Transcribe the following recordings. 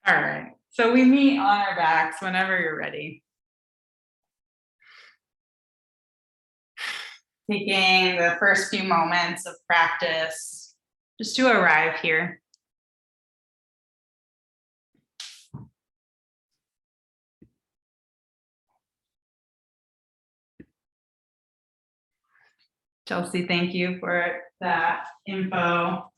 All right, so we meet on our backs whenever you're ready. Taking the first few moments of practice just to arrive here. Chelsea, thank you for that info.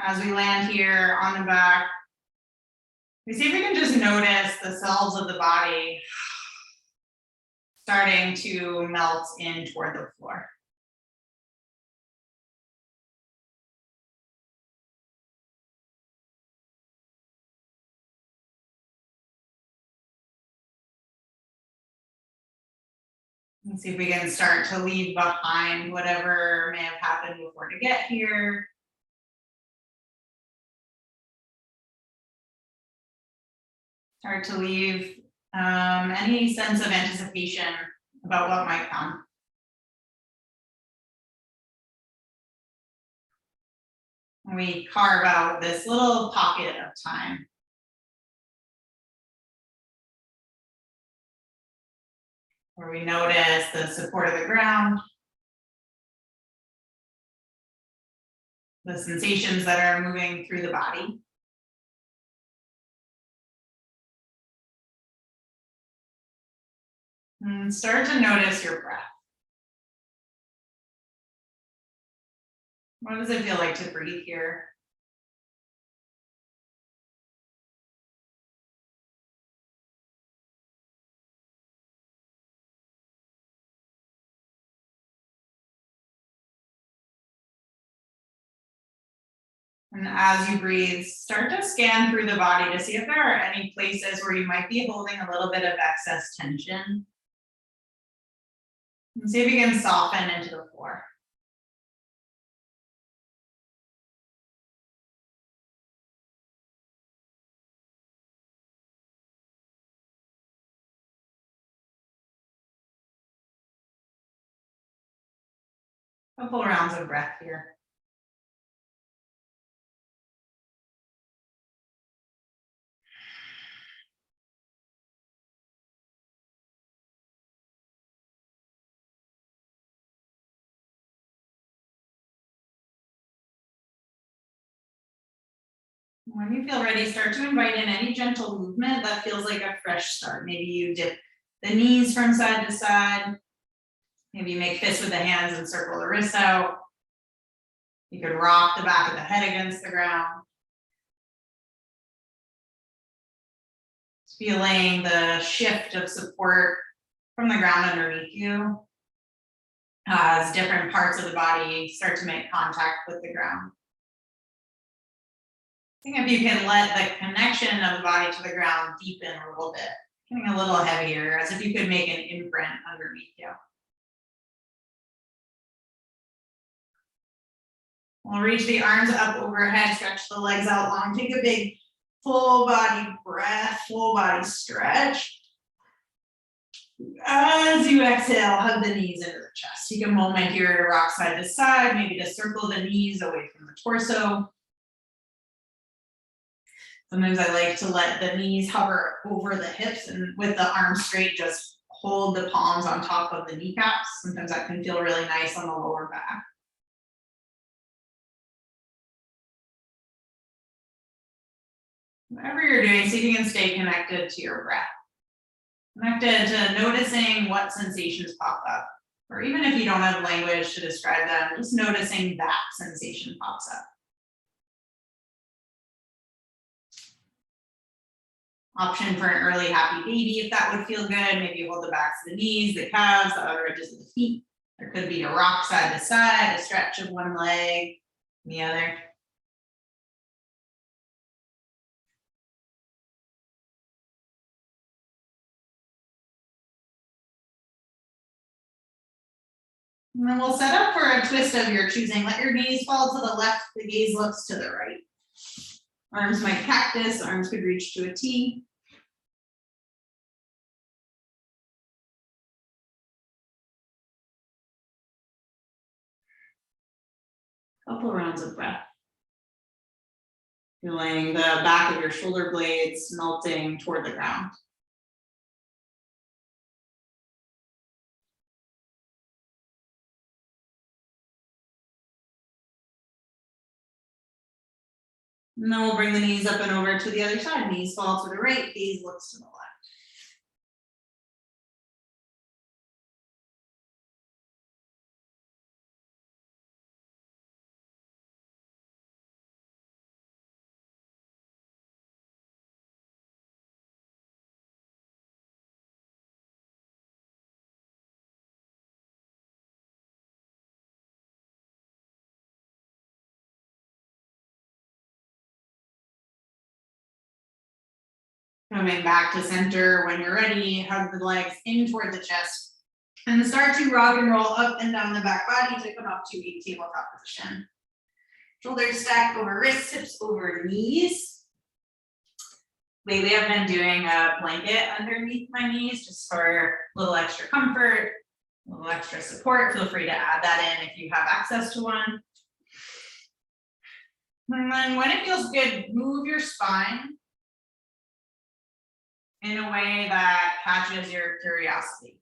As we land here on the back, we see if we can just notice the cells of the body starting to melt in toward the floor. Let's see if we can start to leave behind whatever may have happened before to get here. Start to leave any sense of anticipation about what might come. And we carve out this little pocket of time. Where we notice the support of the ground, the sensations that are moving through the body. And start to notice your breath. What does it feel like to breathe here? And as you breathe, start to scan through the body to see if there are any places where you might be holding a little bit of excess tension. And see if you can soften into the floor. Couple rounds of breath here. When you feel ready, start to invite in any gentle movement that feels like a fresh start. Maybe you dip the knees from side to side. Maybe you make fists with the hands and circle the wrists out. You could rock the back of the head against the ground. Feeling the shift of support from the ground underneath you as different parts of the body start to make contact with the ground. I think if you can let the connection of the body to the ground deepen a little bit, getting a little heavier, as if you could make an imprint underneath you. We'll reach the arms up overhead, stretch the legs out long, take a big full body breath, full body stretch. As you exhale, hug the knees into the chest. Take a moment here to rock side to side, maybe to circle the knees away from the torso. Sometimes I like to let the knees hover over the hips, and with the arms straight, just hold the palms on top of the kneecaps. Sometimes that can feel really nice on the lower back. Whatever you're doing, see if you can stay connected to your breath. Connected to noticing what sensations pop up. Or even if you don't have language to describe them, just noticing that sensation pops up. Option for an early happy baby, if that would feel good. Maybe you hold the backs of the knees, the calves, the outer edges of the feet. There could be a rock side to side, a stretch of one leg, the other. And then we'll set up for a twist of your choosing. Let your gaze fall to the left, the gaze looks to the right. Arms might cactus, arms could reach to a T. Couple rounds of breath. Feeling the back of your shoulder blades melting toward the ground. And then we'll bring the knees up and over to the other side. Knees fall to the right, gaze looks to the left. Coming back to center when you're ready, hug the legs in toward the chest. And start to rock and roll up and down the back body to come up to a tabletop position. Shoulders stacked over wrists, hips over knees. Lately I've been doing a blanket underneath my knees just for a little extra comfort, a little extra support. Feel free to add that in if you have access to one. And then when it feels good, move your spine in a way that catches your curiosity.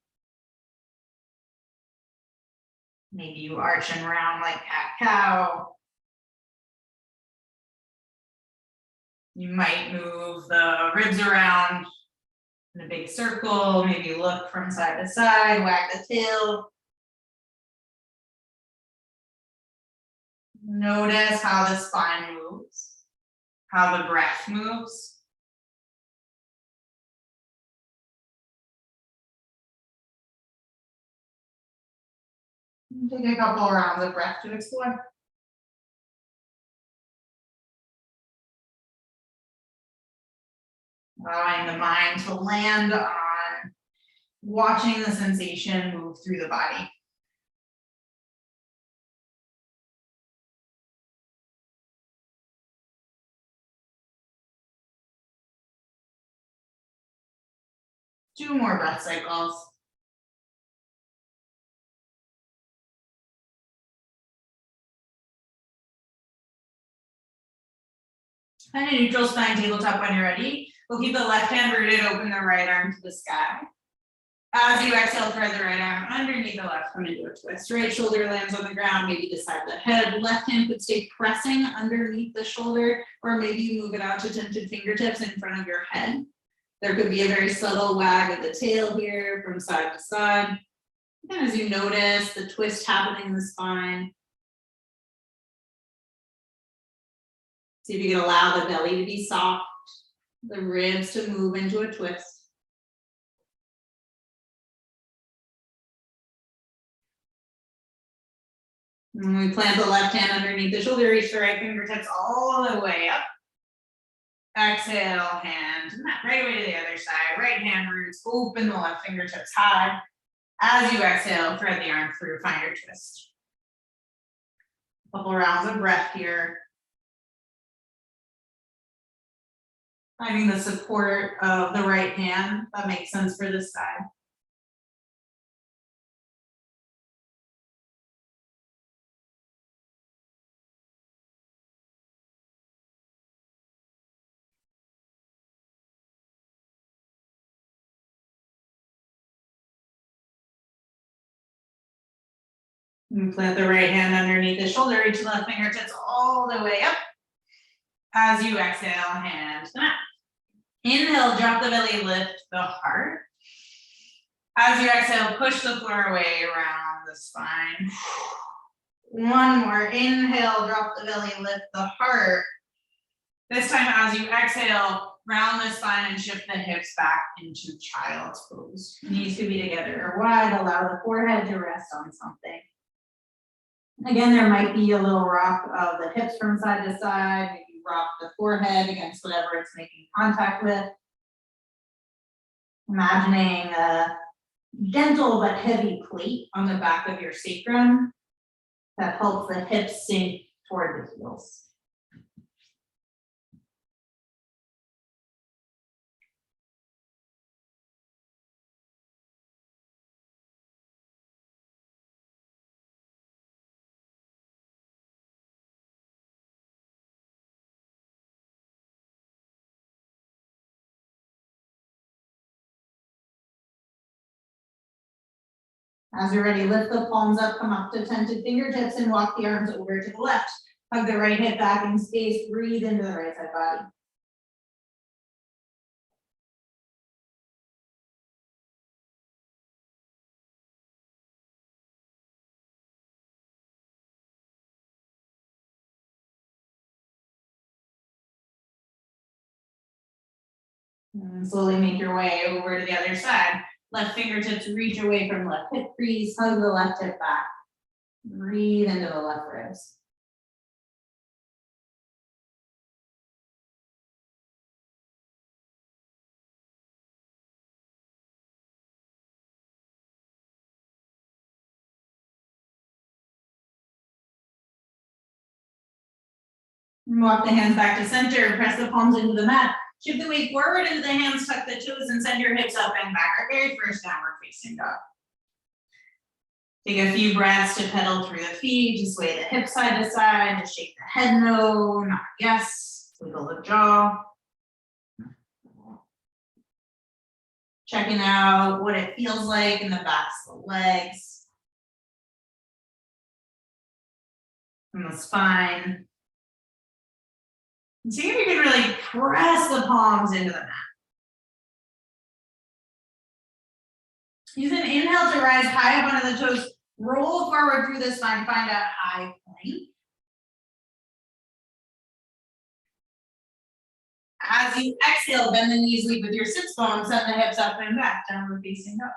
Maybe you arch and round like cat-cow. You might move the ribs around in a big circle, maybe look from side to side, wag the tail. Notice how the spine moves, how the breath moves. Take a couple rounds of breath to explore. Allowing the mind to land on watching the sensation move through the body. Two more breath cycles. Find a neutral spine tabletop when you're ready. We'll keep the left hand rooted, open the right arm to the sky. As you exhale, thread the right arm underneath the left, come into a twist. Right shoulder lands on the ground, maybe beside the head. Left hand could stay pressing underneath the shoulder, or maybe you move it out to tented fingertips in front of your head. There could be a very subtle wag of the tail here from side to side. And as you notice the twist happening in the spine, see if you can allow the belly to be soft, the ribs to move into a twist. And we plant the left hand underneath the shoulder, reach the right fingertips all the way up. Exhale, hand right away to the other side. Right hand roots, open the left fingertips high. As you exhale, thread the arm through, find your twist. Couple rounds of breath here. Finding the support of the right hand, that makes sense for this side. And plant the right hand underneath the shoulder, reach the left fingertips all the way up. As you exhale, hand to the mat. Inhale, drop the belly, lift the heart. As you exhale, push the floor away around the spine. One more, inhale, drop the belly, lift the heart. This time, as you exhale, round the spine and shift the hips back into child's pose. Knees could be together or wide, allow the forehead to rest on something. Again, there might be a little rock of the hips from side to side, maybe rock the forehead against whatever it's making contact with. Imagining a gentle but heavy plate on the back of your sacrum that helps the hips sink toward the heels. As you're ready, lift the palms up, come up to tented fingertips and walk the arms over to the left. Hug the right hip back in space, breathe into the right side body. And slowly make your way over to the other side. Left fingertips reach away from left hip crease, hug the left hip back. Breathe into the left ribs. Walk the hands back to center, press the palms into the mat. Shift the weight forward into the hands, tuck the toes and send your hips up and back. Our very first downward facing dog. Take a few breaths to pedal through the feet, just sway the hips side to side, just shake the head no, not yes, wiggle the jaw. Checking out what it feels like in the backs of the legs. And the spine. And see if you can really press the palms into the mat. Use an inhale to rise high up onto the toes, roll forward through the spine, find a high plank. As you exhale, bend the knees, lead with your sits bones, send the hips up and back, downward facing dog.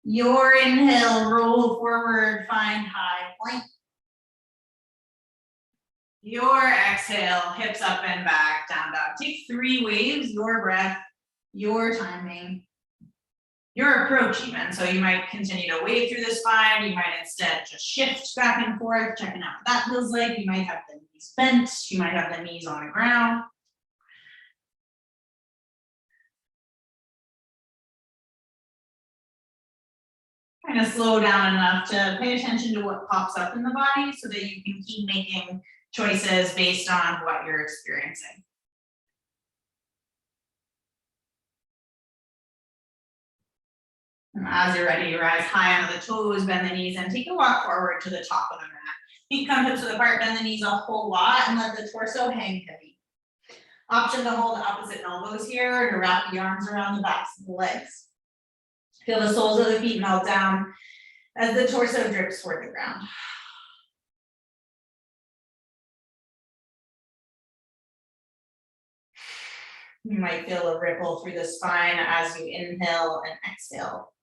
Your inhale, roll forward, find high plank. Your exhale, hips up and back, down dog. Take 3 waves, your breath, your timing, your approach even. So you might continue to wave through the spine. You might instead just shift back and forth, checking out what that feels like. You might have the knees bent. You might have the knees on the ground. Kind of slow down enough to pay attention to what pops up in the body so that you can keep making choices based on what you're experiencing. And as you're ready, rise high onto the toes, bend the knees, and take a walk forward to the top of the mat. Feet come hips width apart, bend the knees a whole lot, and let the torso hang heavy. Option to hold opposite elbows here, or to wrap the arms around the backs of the legs. Feel the soles of the feet melt down as the torso drips toward the ground. You might feel a ripple through the spine as you inhale and exhale.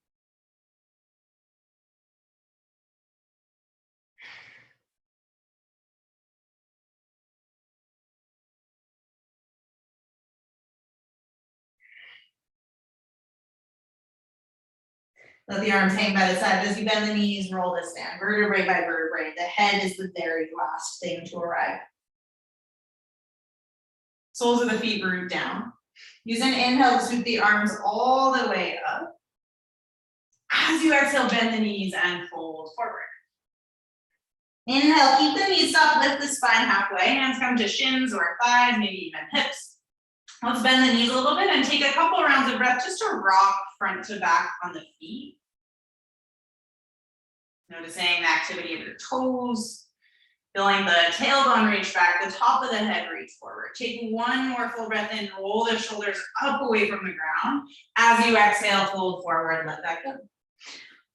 Let the arms hang by the side as you bend the knees, roll to stand, vertebrae by vertebrae. The head is the very last thing to arrive. Soles of the feet root down. Use an inhale to sweep the arms all the way up. As you exhale, bend the knees and fold forward. Inhale, keep the knees soft, lift the spine halfway. Hands come to shins or thighs, maybe even hips. Let's bend the knees a little bit and take a couple rounds of breath just to rock front to back on the feet. Noticing the activity of your toes. Feeling the tailbone reach back, the top of the head reach forward. Take one more full breath in, roll the shoulders up away from the ground. As you exhale, fold forward, let that go.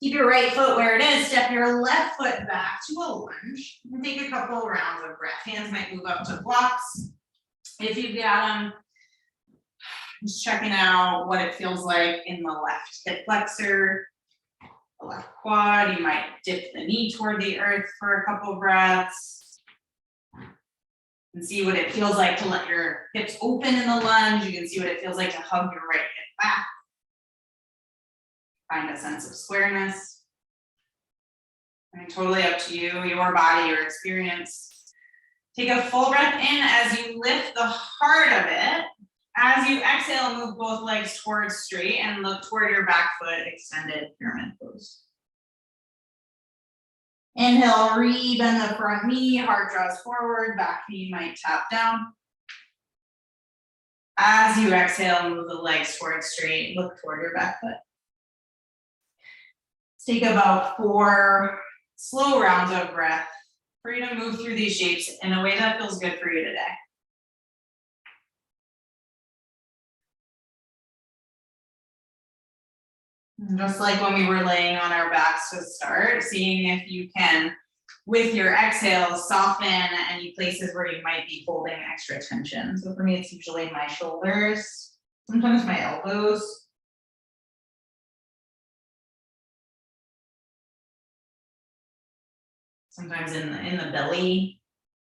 Keep your right foot where it is, step your left foot back to a lunge, and take a couple rounds of breath. Hands might move up to blocks. If you've got them, just checking out what it feels like in the left hip flexor, the left quad. You might dip the knee toward the earth for a couple breaths. And see what it feels like to let your hips open in the lunge. You can see what it feels like to hug your right hip back. Find a sense of squareness. And totally up to you, your body, your experience. Take a full breath in as you lift the heart of it. As you exhale, move both legs towards straight and look toward your back foot, extended pyramid pose. Inhale, re-bend the front knee, heart draws forward, back knee might tap down. As you exhale, move the legs towards straight, look toward your back foot. Let's take about 4 slow rounds of breath for you to move through these shapes in a way that feels good for you today. And just like when we were laying on our backs to start, seeing if you can, with your exhale, soften any places where you might be holding extra tension. So for me, it's usually my shoulders, sometimes my elbows. Sometimes in the belly,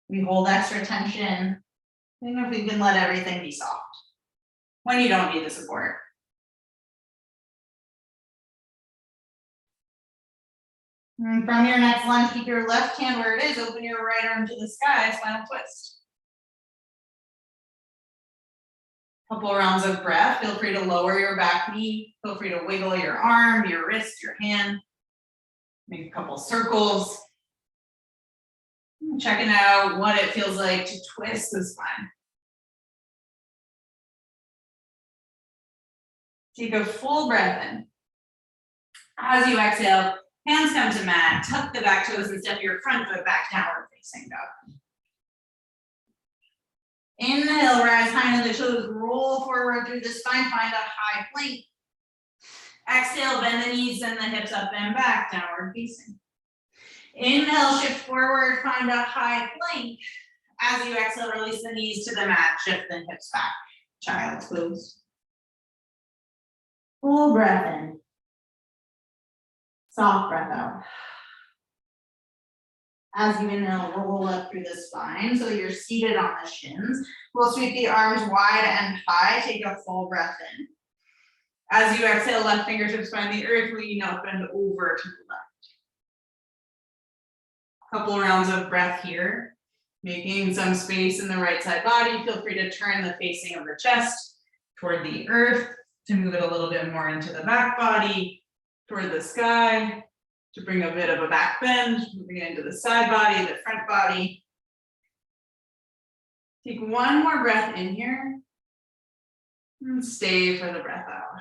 we hold extra tension. I don't know if we can let everything be soft when you don't need the support. And from your next lunge, keep your left hand where it is, open your right arm to the sky, final twist. Couple rounds of breath, feel free to lower your back knee, feel free to wiggle your arm, your wrist, your hand. Make a couple circles. Checking out what it feels like to twist the spine. Take a full breath in. As you exhale, hands come to mat, tuck the back toes and step your front foot back downward facing dog. Inhale, rise high into the toes, roll forward through the spine, find a high plank. Exhale, bend the knees and the hips up and back, downward facing. Inhale, shift forward, find a high plank. As you exhale, release the knees to the mat, shift the hips back, child's pose. Full breath in. Soft breath out. As you inhale, roll up through the spine so you're seated on the shins. We'll sweep the arms wide and high, take a full breath in. As you exhale, left fingertips find the earth, lean up and over to the left. Couple rounds of breath here, making some space in the right side body. Feel free to turn the facing of the chest toward the earth, to move it a little bit more into the back body, toward the sky, to bring a bit of a back bend, moving it into the side body, the front body. Take one more breath in here, and stay for the breath out.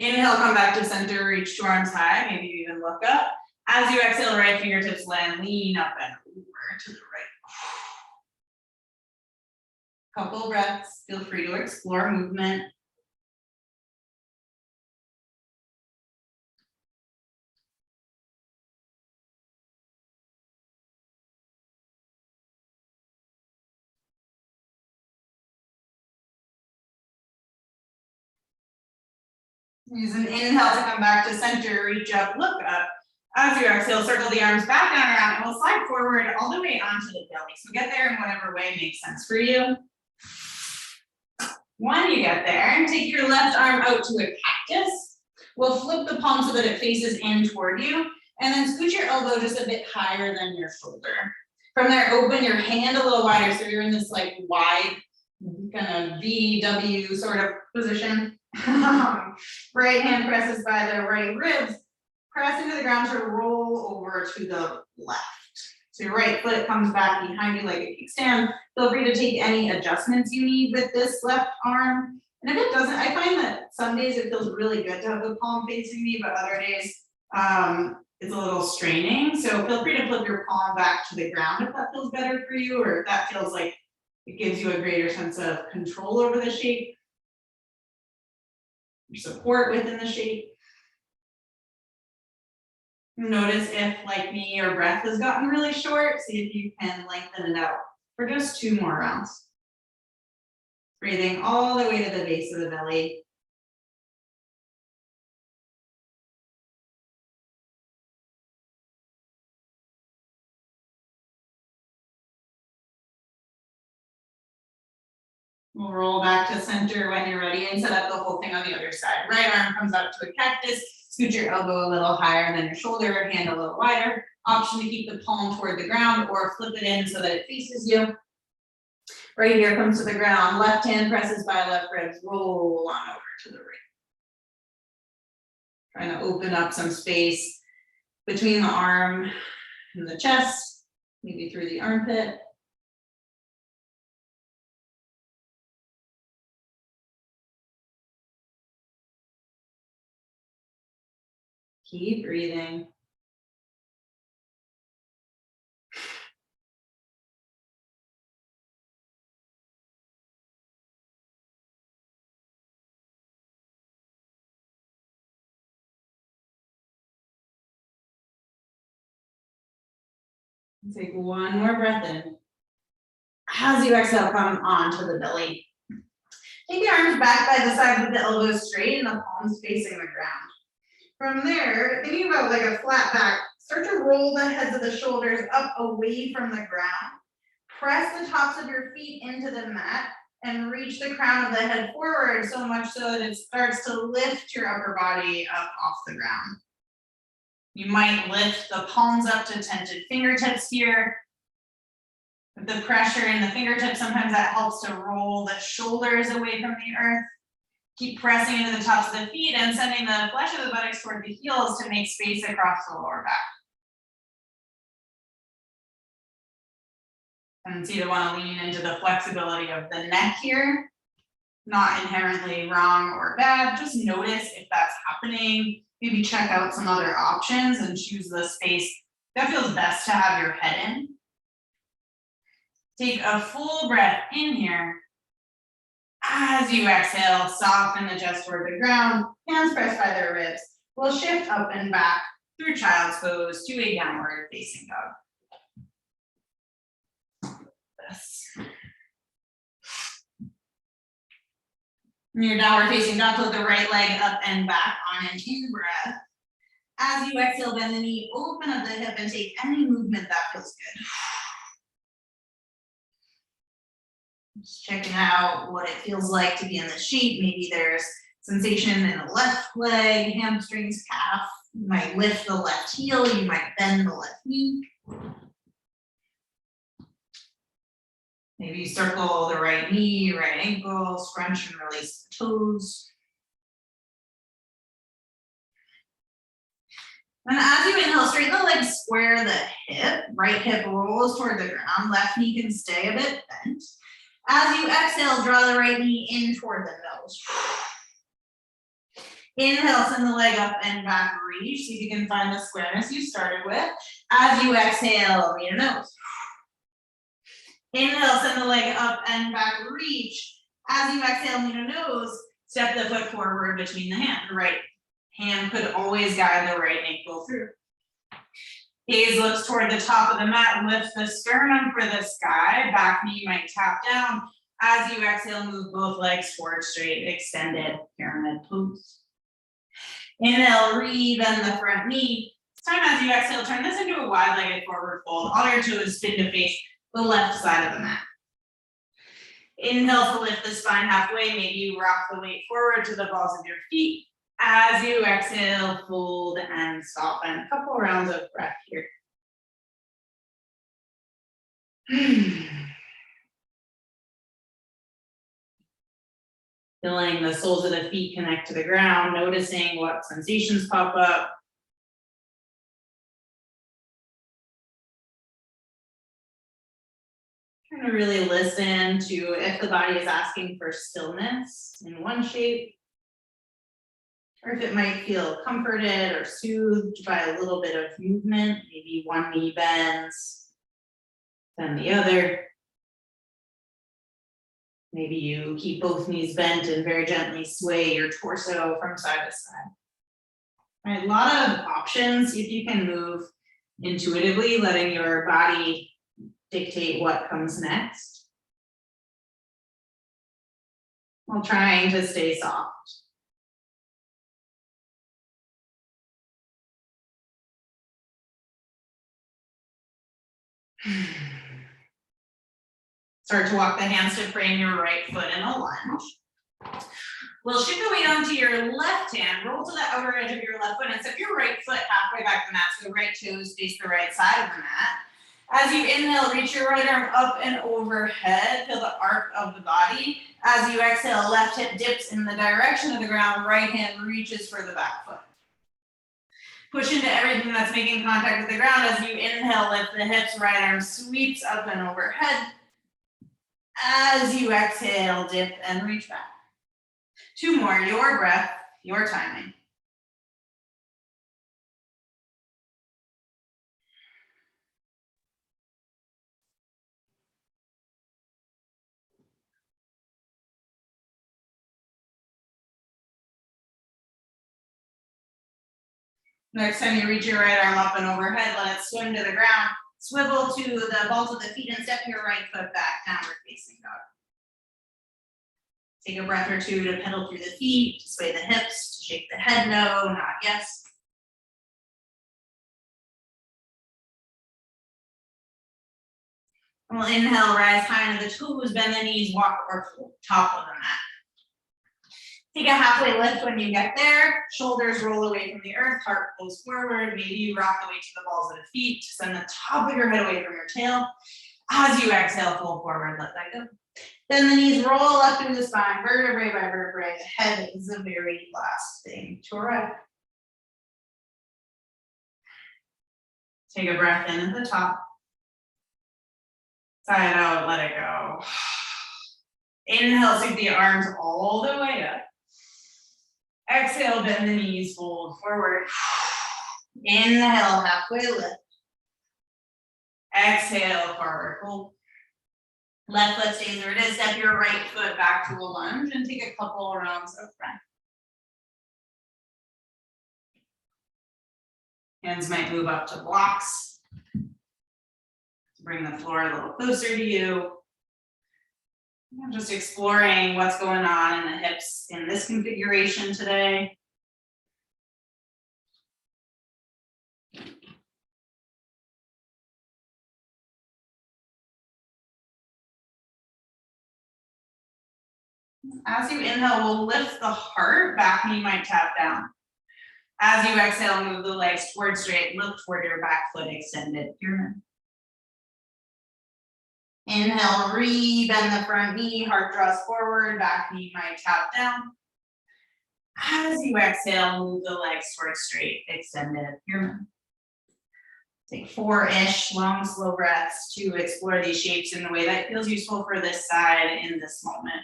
Inhale, come back to center, reach 2 arms high, maybe you even look up. As you exhale, right fingertips land, lean up and over to the right. Couple breaths, feel free to explore movement. Use an inhale to come back to center, reach up, look up. As you exhale, circle the arms back down around, and we'll slide forward all the way onto the belly. So get there in whatever way makes sense for you. When you get there, and take your left arm out to a cactus. We'll flip the palm so that it faces in toward you, and then scoot your elbow just a bit higher than your shoulder. From there, open your hand a little wider, so you're in this like wide kind of VW sort of position. Right hand presses by the right ribs, press into the ground to roll over to the left. So your right foot comes back behind you like a kickstand. Feel free to take any adjustments you need with this left arm. And if it doesn't, I find that some days it feels really good to have the palm facing me, but other days it's a little straining. So feel free to flip your palm back to the ground if that feels better for you, or if that feels like it gives you a greater sense of control over the shape. Your support within the shape. Notice if, like me, your breath has gotten really short. See if you can lengthen it out for just 2 more rounds. Breathing all the way to the base of the belly. We'll roll back to center when you're ready and set up the whole thing on the other side. Right arm comes out to a cactus, scoot your elbow a little higher than your shoulder, hand a little wider. Option to keep the palm toward the ground or flip it in so that it faces you. Right here comes to the ground, left hand presses by left ribs, roll on over to the right. Trying to open up some space between the arm and the chest, maybe through the armpit. Keep breathing. Take one more breath in. As you exhale, come onto the belly. Take the arms back by the side with the elbows straight and the palms facing the ground. From there, thinking about like a flat back, start to roll the heads of the shoulders up away from the ground. Press the tops of your feet into the mat and reach the crown of the head forward so much so that it starts to lift your upper body up off the ground. You might lift the palms up to tented fingertips here. With the pressure in the fingertips, sometimes that helps to roll the shoulders away from the earth. Keep pressing into the tops of the feet and sending the flesh of the buttocks toward the heels to make space across the lower back. And so you want to lean into the flexibility of the neck here. Not inherently wrong or bad, just notice if that's happening. Maybe check out some other options and choose the space that feels best to have your head in. Take a full breath in here. As you exhale, soften the chest toward the ground, hands pressed by their ribs. We'll shift up and back through child's pose to a downward facing dog. In your downward facing dog, put the right leg up and back on an in breath. As you exhale, bend the knee, open up the hip, and take any movement that feels good. Just checking out what it feels like to be in the shape. Maybe there's sensation in the left leg, hamstrings, calf. You might lift the left heel, you might bend the left knee. Maybe you circle the right knee, right ankle, scrunch and release the toes. And as you inhale, straighten the legs, square the hip. Right hip rolls toward the ground. Left knee can stay a bit bent. As you exhale, draw the right knee in toward the nose. Inhale, send the leg up and back, reach. See if you can find the squareness you started with. As you exhale, knee to nose. Inhale, send the leg up and back, reach. As you exhale, knee to nose, step the foot forward between the hands. The right hand could always guide the right ankle through. Gaze looks toward the top of the mat, lift the sternum for the sky, back knee might tap down. As you exhale, move both legs forward straight, extended pyramid pose. Inhale, re-bend the front knee. This time as you exhale, turn this into a wide-legged forward fold. All your toes spin to face the left side of the mat. Inhale to lift the spine halfway. Maybe you rock the weight forward to the balls of your feet. As you exhale, fold and soften. A couple rounds of breath here. Feeling the soles of the feet connect to the ground, noticing what sensations pop up. Trying to really listen to if the body is asking for stillness in one shape, or if it might feel comforted or soothed by a little bit of movement. Maybe one knee bends, then the other. Maybe you keep both knees bent and very gently sway your torso from side to side. All right, a lot of options. See if you can move intuitively, letting your body dictate what comes next, while trying to stay soft. Start to walk the hands to frame your right foot in a lunge. We'll shift the weight onto your left hand, roll to the outer edge of your left foot and step your right foot halfway back to the mat so the right toes face the right side of the mat. As you inhale, reach your right arm up and overhead, feel the arc of the body. As you exhale, left hip dips in the direction of the ground, right hand reaches for the back foot. Push into everything that's making contact with the ground. As you inhale, lift the hips, right arm sweeps up and overhead. As you exhale, dip and reach back. Two more, your breath, your timing. Next time you reach your right arm up and overhead, let it swim to the ground. Swivel to the balls of the feet and step your right foot back, downward facing dog. Take a breath or two to pedal through the feet, to sway the hips, to shake the head no, not yes. We'll inhale, rise high into the toes, bend the knees, walk or top of the mat. Take a halfway lift when you get there. Shoulders roll away from the earth, heart pulls forward. Maybe you rock the weight to the balls of the feet. Send the top of your head away from your tail. As you exhale, fold forward, let that go. Then the knees roll up through the spine, vertebrae by vertebrae. The head is the very last thing to arrive. Take a breath in at the top. Sigh it out, let it go. Inhale, sweep the arms all the way up. Exhale, bend the knees, fold forward. Inhale, halfway lift. Exhale, forward fold. Left foot stays where it is. Step your right foot back to a lunge and take a couple rounds of breath. Hands might move up to blocks. Bring the floor a little closer to you. I'm just exploring what's going on in the hips in this configuration today. As you inhale, we'll lift the heart, back knee might tap down. As you exhale, move the legs towards straight, look toward your back foot extended. Inhale, re-bend the front knee, heart draws forward, back knee might tap down. As you exhale, move the legs towards straight, extended pyramid. Take 4-ish long, slow breaths to explore these shapes in the way that feels useful for this side in this moment.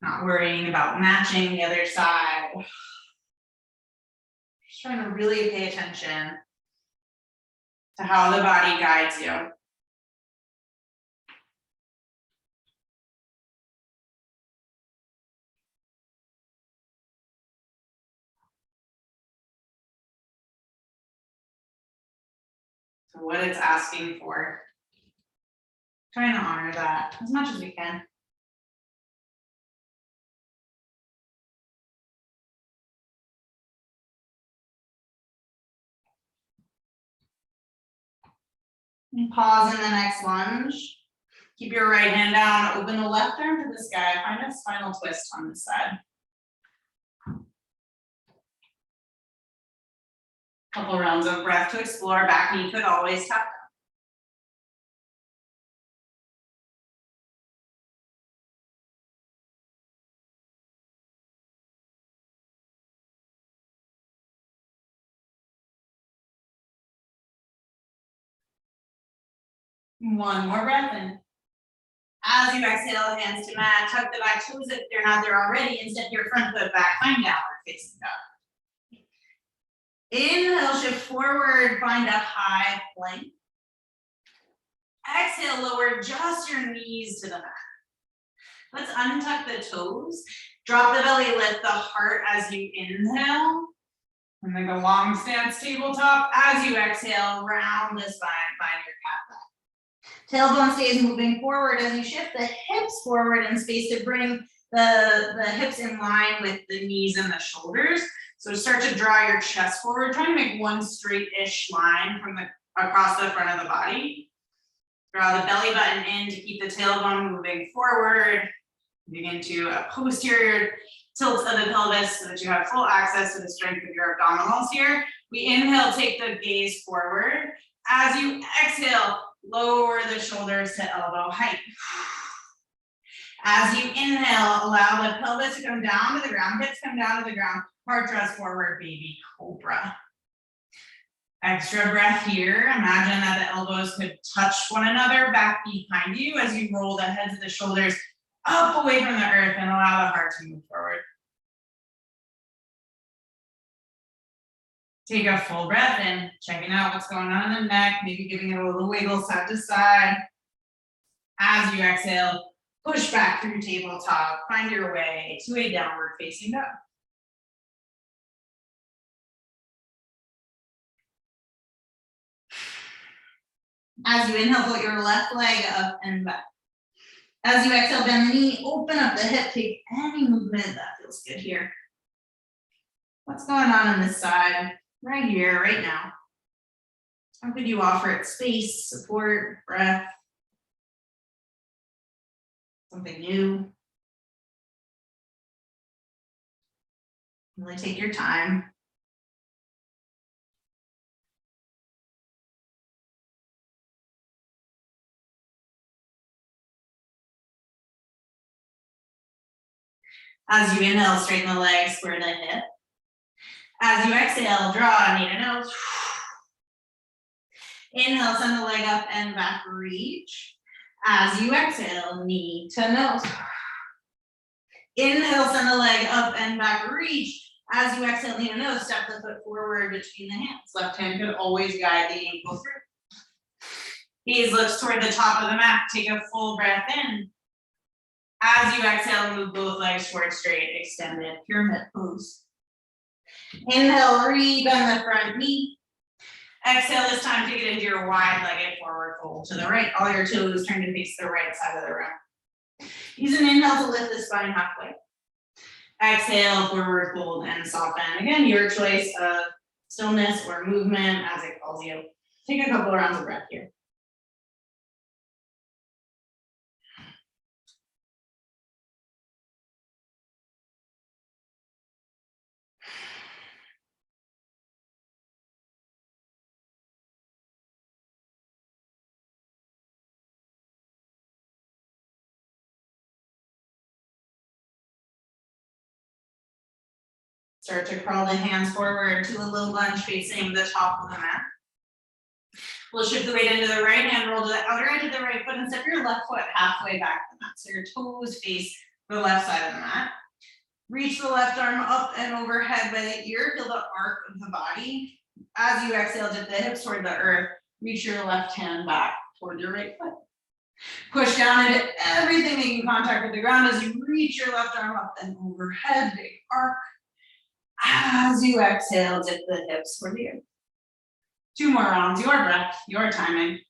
Not worrying about matching the other side. Just trying to really pay attention to how the body guides you. So what it's asking for. Trying to honor that as much as we can. And pause in the next lunge. Keep your right hand down, open the left arm to the sky. Find a spinal twist on this side. Couple rounds of breath to explore. Back knee could always tap down. One more breath in. As you exhale, hands to mat, tuck the back toes if they're not there already, and step your front foot back, find downward facing dog. Inhale, shift forward, find a high plank. Exhale, lower just your knees to the mat. Let's untuck the toes. Drop the belly, lift the heart as you inhale. And then go long stance tabletop. As you exhale, round the spine, find your cat back. Tailbone stays moving forward as you shift the hips forward in space to bring the hips in line with the knees and the shoulders. So start to draw your chest forward, trying to make one straight-ish line from across the front of the body. Draw the belly button in to keep the tailbone moving forward. Begin to a posterior tilt of the pelvis so that you have full access to the strength of your abdominals here. We inhale, take the gaze forward. As you exhale, lower the shoulders to elbow height. As you inhale, allow the pelvis to come down to the ground, hips come down to the ground, heart draws forward, baby cobra. Extra breath here. Imagine that the elbows could touch one another back behind you as you roll the heads of the shoulders up away from the earth and allow the heart to move forward. Take a full breath in, checking out what's going on in the neck, maybe giving it a little wiggle side to side. As you exhale, push back through tabletop, find your way to a downward facing dog. As you inhale, float your left leg up and back. As you exhale, bend the knee, open up the hip, take any movement that feels good here. What's going on this side? Right here, right now. How could you offer it space, support, breath? Something new. Really take your time. As you inhale, straighten the legs, square the hip. As you exhale, draw knee to nose. Inhale, send the leg up and back, reach. As you exhale, knee to nose. Inhale, send the leg up and back, reach. As you exhale, knee to nose, step the foot forward between the hands. Left hand could always guide the ankle through. Gaze looks toward the top of the mat. Take a full breath in. As you exhale, move both legs toward straight, extended pyramid pose. Inhale, re-bend the front knee. Exhale, this time take it into your wide-legged forward fold to the right. All your toes turn to face the right side of the room. Use an inhale to lift the spine halfway. Exhale, forward fold and soften. Again, your choice of stillness or movement as it calls you. Take a couple rounds of breath here. Start to crawl the hands forward to a low lunge facing the top of the mat. We'll shift the weight into the right hand, roll to the outer edge of the right foot and step your left foot halfway back to the mat. So your toes face the left side of the mat. Reach the left arm up and overhead by the ear, feel the arc of the body. As you exhale, dip the hips toward the earth, reach your left hand back toward your right foot. Push down into everything making contact with the ground as you reach your left arm up and overhead, big arc. As you exhale, dip the hips toward the earth. 2 more rounds, your breath, your timing.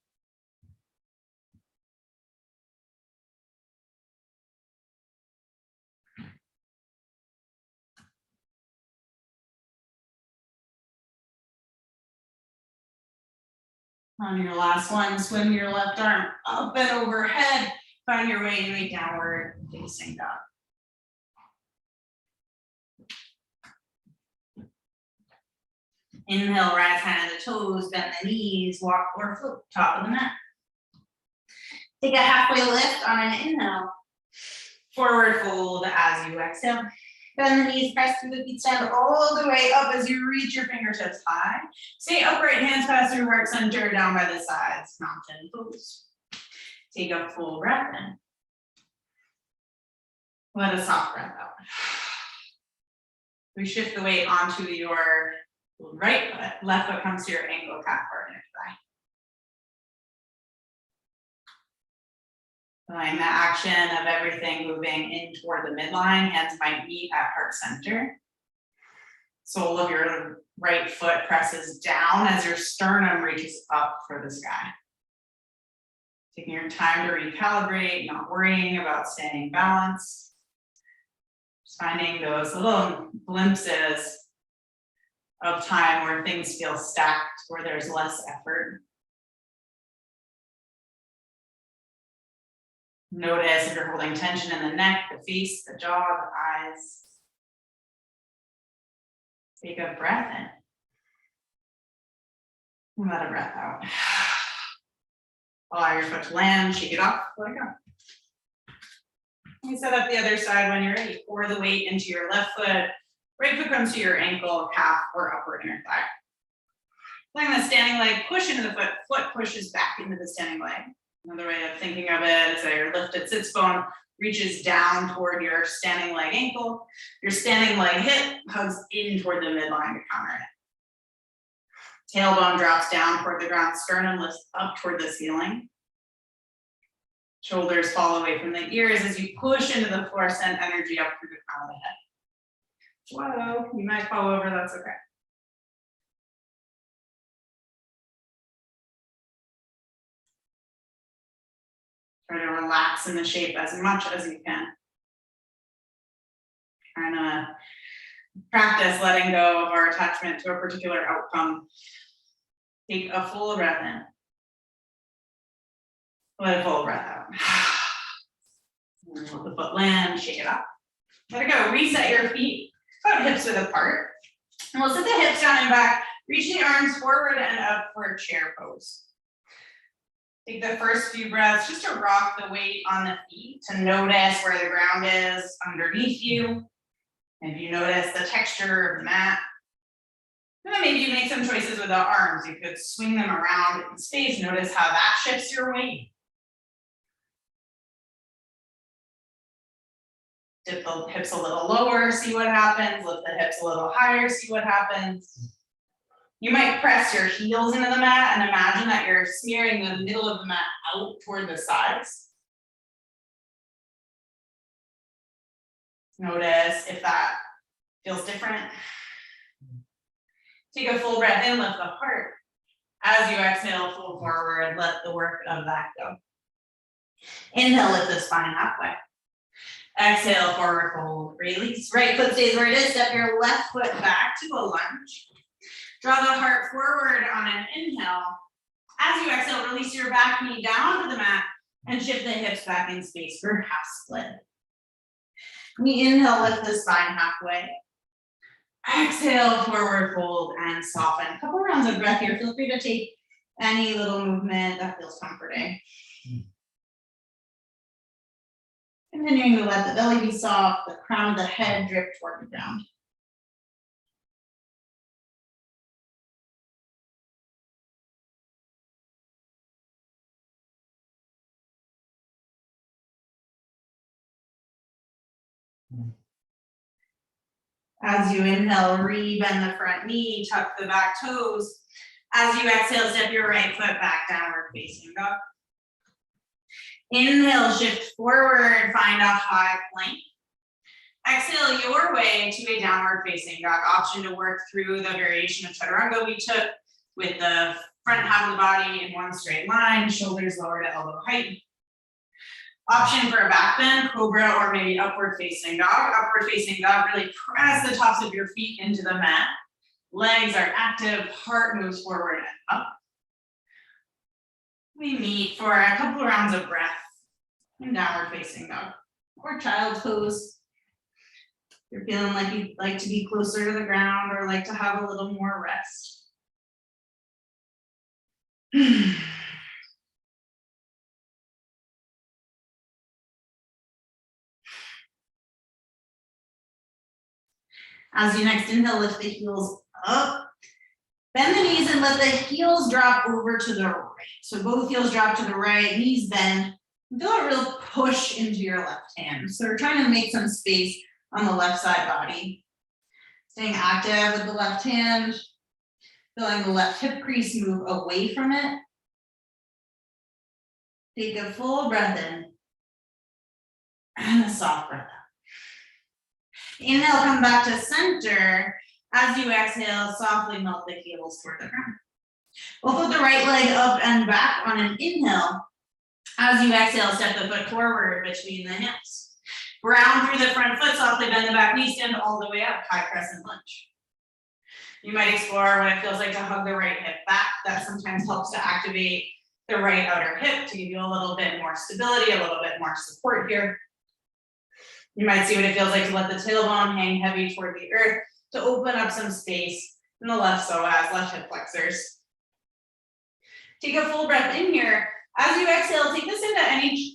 On your last one, swing your left arm up and overhead. Find your way to a downward facing dog. Inhale, rise hand of the toes, bend the knees, walk or float, top of the mat. Take a halfway lift on an inhale. Forward fold as you exhale. Bend the knees, press through the feet, stand all the way up as you reach your fingertips high. Stay upright, hands pass through heart center, down by the sides, mountain pose. Take a full breath in. Let a soft breath out. We shift the weight onto your right foot, left foot comes to your ankle, calf, or inner thigh. Feeling the action of everything moving in toward the midline, hands might meet at heart center. Sole of your right foot presses down as your sternum reaches up for the sky. Taking your time to recalibrate, not worrying about staying balanced. Just finding those little glimpses of time where things feel stacked, where there's less effort. Notice if you're holding tension in the neck, the face, the jaw, the eyes. Take a breath in. And let a breath out. Allow your foot to land, shake it off, let it go. You set up the other side when you're ready. Pour the weight into your left foot. Right foot comes to your ankle, calf, or upper inner thigh. Letting the standing leg push into the foot, foot pushes back into the standing leg. Another way of thinking of it is that your lifted sits bone reaches down toward your standing leg ankle. Your standing leg hip hugs in toward the midline to counter it. Tailbone drops down toward the ground, sternum lifts up toward the ceiling. Shoulders fall away from the ears as you push into the floor, send energy up through the crown of the head. Whoa, you might fall over, that's okay. Try to relax in the shape as much as you can. Trying to practice letting go of our attachment to a particular outcome. Take a full breath in. Let a full breath out. And let the foot land, shake it up. Let it go. Reset your feet, about hips width apart. And we'll sit the hips down and back. Reach the arms forward and up for a chair pose. Take the first few breaths just to rock the weight on the feet, to notice where the ground is underneath you. Maybe you notice the texture of the mat. And then maybe you make some choices with the arms. You could swing them around in space. Notice how that shifts your weight. Dip the hips a little lower, see what happens. Lift the hips a little higher, see what happens. You might press your heels into the mat and imagine that you're smearing the middle of the mat out toward the sides. Notice if that feels different. Take a full breath in, lift the heart. As you exhale, fold forward, let the work of that go. Inhale, lift the spine halfway. Exhale, forward fold, release. Right foot stays where it is. Step your left foot back to a lunge. Draw the heart forward on an inhale. As you exhale, release your back knee down to the mat and shift the hips back in space for half split. We inhale, lift the spine halfway. Exhale, forward fold and soften. A couple rounds of breath here. Feel free to take any little movement that feels comforting. Continuing to let the belly be soft, the crown of the head drip toward the ground. As you inhale, re-bend the front knee, tuck the back toes. As you exhale, step your right foot back, downward facing dog. Inhale, shift forward, find a high plank. Exhale your way to a downward facing dog. Option to work through the variation of chaturanga we took with the front half of the body in one straight line, shoulders lower to elbow height. Option for a back bend, cobra, or maybe upward facing dog. Upward facing dog, really press the tops of your feet into the mat. Legs are active, heart moves forward and up. We meet for a couple rounds of breath in downward facing dog or child's pose. You're feeling like you'd like to be closer to the ground or like to have a little more rest. As you next inhale, lift the heels up. Bend the knees and let the heels drop over to the right. So both heels drop to the right, knees bend. Feel a real push into your left hand. So we're trying to make some space on the left side body. Staying active with the left hand. Feeling the left hip crease move away from it. Take a full breath in. And a soft breath out. Inhale, come back to center. As you exhale, softly melt the heels toward the ground. We'll put the right leg up and back on an inhale. As you exhale, step the foot forward between the hips. Ground through the front foot, softly bend the back knee, stand all the way up, high crescent lunge. You might explore what it feels like to hug the right hip back. That sometimes helps to activate the right outer hip to give you a little bit more stability, a little bit more support here. You might see what it feels like to let the tailbone hang heavy toward the earth to open up some space in the left psoas, left hip flexors. Take a full breath in here. As you exhale, take this into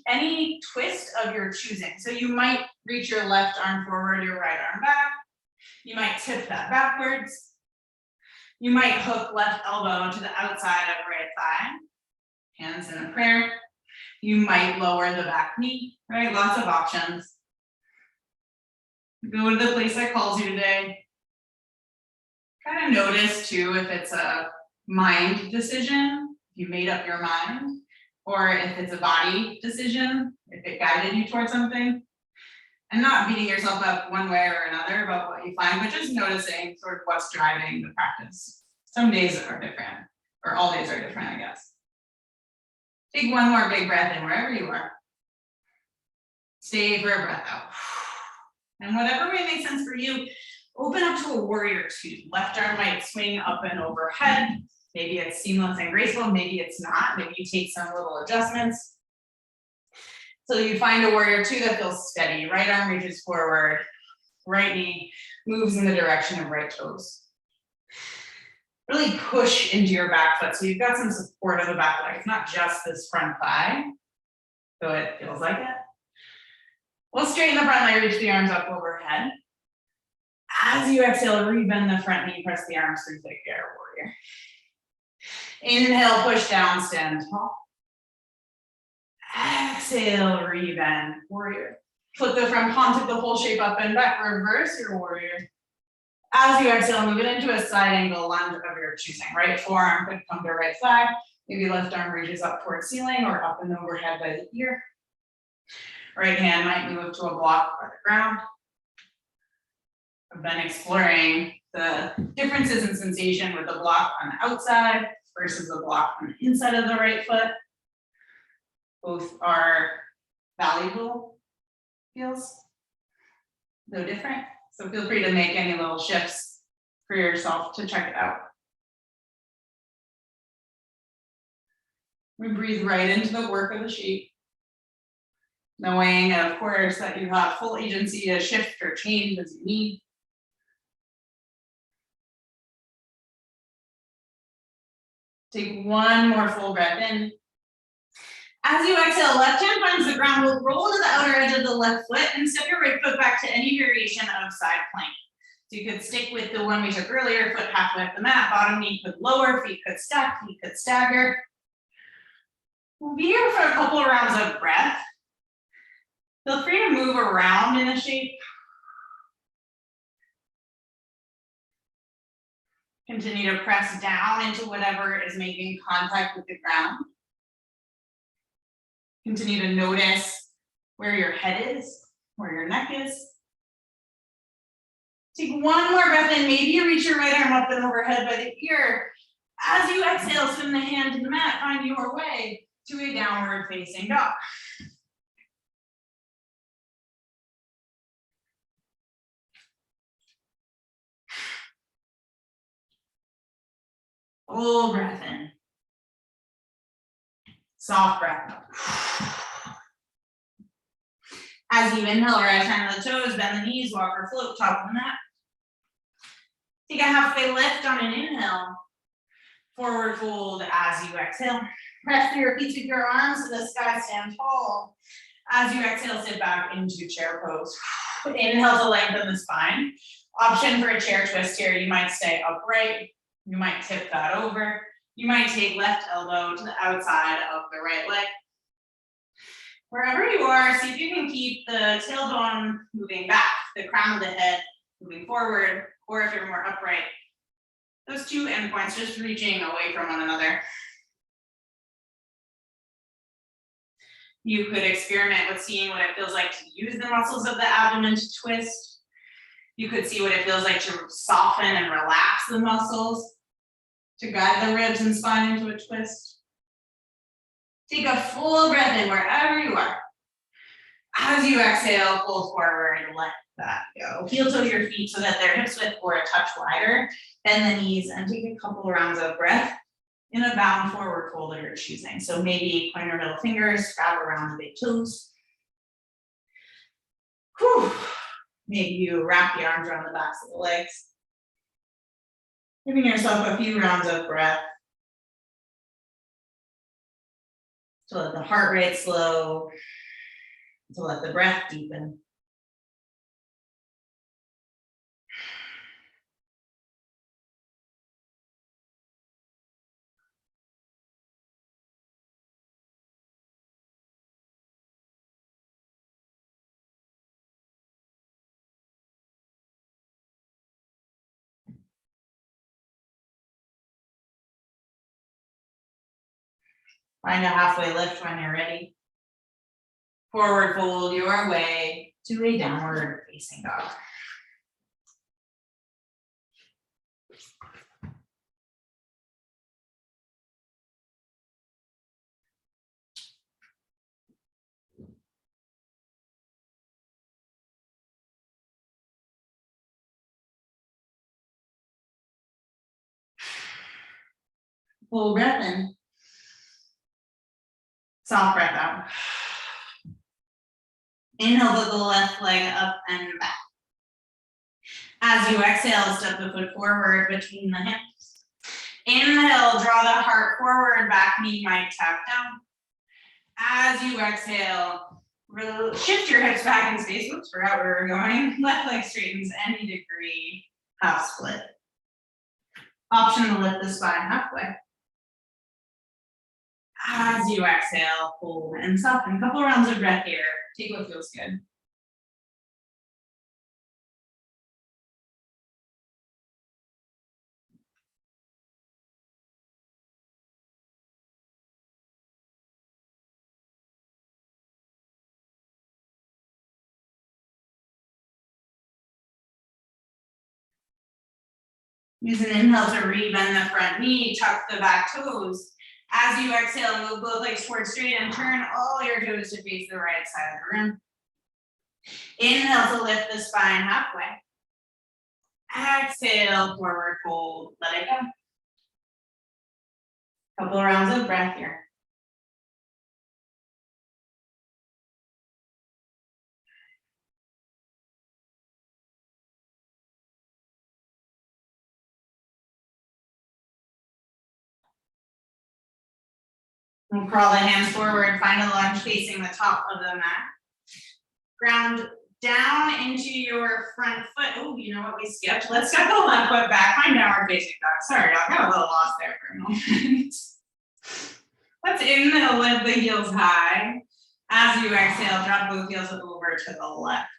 any twist of your choosing. So you might reach your left arm forward, your right arm back. You might tip that backwards. You might hook left elbow to the outside of right thigh. Hands in a prayer. You might lower the back knee, right? Lots of options. Go to the place that calls you today. Kind of notice too if it's a mind decision, if you made up your mind, or if it's a body decision, if it guided you towards something. And not beating yourself up one way or another about what you find, but just noticing sort of what's driving the practice. Some days are different, or all days are different, I guess. Take one more big breath in wherever you are. Stay for a breath out. And whatever way makes sense for you, open up to a warrior two. Left arm might swing up and overhead. Maybe it's seamless and graceful, maybe it's not. Maybe you take some little adjustments. So you find a warrior two that feels steady. Right arm reaches forward, right knee moves in the direction of right toes. Really push into your back foot so you've got some support of the back leg. It's not just this front thigh, though it feels like it. We'll straighten the front leg, reach the arms up overhead. As you exhale, rebend the front knee, press the arms through thick air, warrior. Inhale, push down, stand tall. Exhale, rebend, warrior. Flip the front palm, take the whole shape up and back, reverse your warrior. As you exhale, move it into a side angle lunge of your choosing. Right forearm could come to right thigh. Maybe left arm reaches up towards ceiling or up and overhead by the ear. Right hand might move to a block by the ground. I've been exploring the differences in sensation with the block on the outside versus the block on the inside of the right foot. Both are valuable feels, no different. So feel free to make any little shifts for yourself to check it out. We breathe right into the work of the shape, knowing, of course, that you have full agency to shift or change as you need. Take one more full breath in. As you exhale, left hand finds the ground. We'll roll to the outer edge of the left foot and step your right foot back to any variation of side plank. So you could stick with the one we took earlier, foot halfway up the mat, bottom knee could lower, feet could stack, feet could stagger. We'll be here for a couple of rounds of breath. Feel free to move around in the shape. Continue to press down into whatever is making contact with the ground. Continue to notice where your head is, where your neck is. Take one more breath in. Maybe you reach your right arm up and overhead by the ear. As you exhale, swim the hand to the mat, find your way to a downward facing dog. Full breath in. Soft breath out. As you inhale, right hand on the toes, bend the knees, walk or float, top of the mat. Take a halfway lift on an inhale. Forward fold as you exhale. Press through your feet with your arms to the sky, stand tall. As you exhale, sit back into chair pose. Inhale to lengthen the spine. Option for a chair twist here. You might stay upright. You might tip that over. You might take left elbow to the outside of the right leg. Wherever you are, see if you can keep the tailbone moving back, the crown of the head moving forward, or if you're more upright, those two endpoints just reaching away from one another. You could experiment with seeing what it feels like to use the muscles of the abdomen to twist. You could see what it feels like to soften and relax the muscles to guide the ribs and spine into a twist. Take a full breath in wherever you are. As you exhale, fold forward and let that go. Heel toe your feet so that they're hips width or a touch wider. Bend the knees and take a couple rounds of breath in a bound forward fold of your choosing. So maybe point your middle fingers, grab around the big toes. Whew. Maybe you wrap the arms around the backs of the legs. Giving yourself a few rounds of breath to let the heart rate slow, to let the breath deepen. Find a halfway lift when you're ready. Forward fold your way to a downward facing dog. Full breath in. Soft breath out. Inhale, put the left leg up and back. As you exhale, step the foot forward between the hips. Inhale, draw the heart forward, back knee might tap down. As you exhale, shift your hips back in space. Oops, forgot where we were going. Left leg straightens any degree, half split. Option to lift the spine halfway. As you exhale, fold and soften. A couple rounds of breath here. Take what feels good. Use an inhale to rebend the front knee, tuck the back toes. As you exhale, move both legs towards straight and turn all your toes to face the right side of the room. Inhale to lift the spine halfway. Exhale, forward fold, let it go. Couple of rounds of breath here. And crawl the hands forward, find a lunge facing the top of the mat. Ground down into your front foot. Oh, you know what we skipped? Let's step the left foot back. Find downward facing dog. Sorry, I got a little lost there for a moment. Let's inhale, lift the heels high. As you exhale, drop both heels over to the left.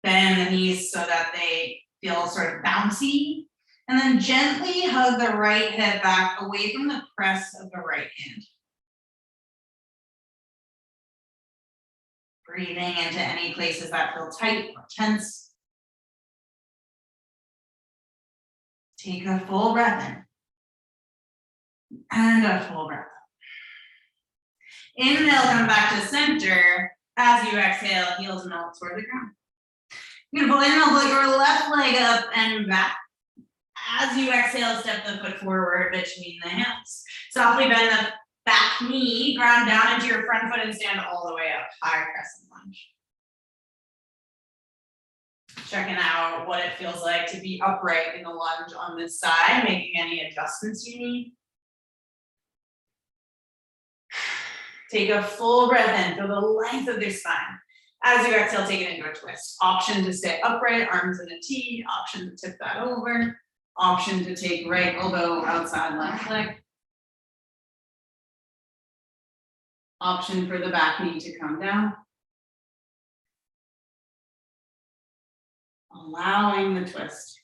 Bend the knees so that they feel sort of bouncy. And then gently hug the right hip back away from the press of the right hand. Breathing into any places that feel tight or tense. Take a full breath in. And a full breath out. Inhale, come back to center. As you exhale, heels melt toward the ground. Beautiful. Inhale, put your left leg up and back. As you exhale, step the foot forward between the hands. Softly bend the back knee, ground down into your front foot and stand all the way up. High crescent lunge. Checking out what it feels like to be upright in the lunge on this side, making any adjustments you need. Take a full breath in, feel the length of your spine. As you exhale, take it into a twist. Option to stay upright, arms in a T. Option to tip that over. Option to take right elbow outside left leg. Option for the back knee to come down. Allowing the twist.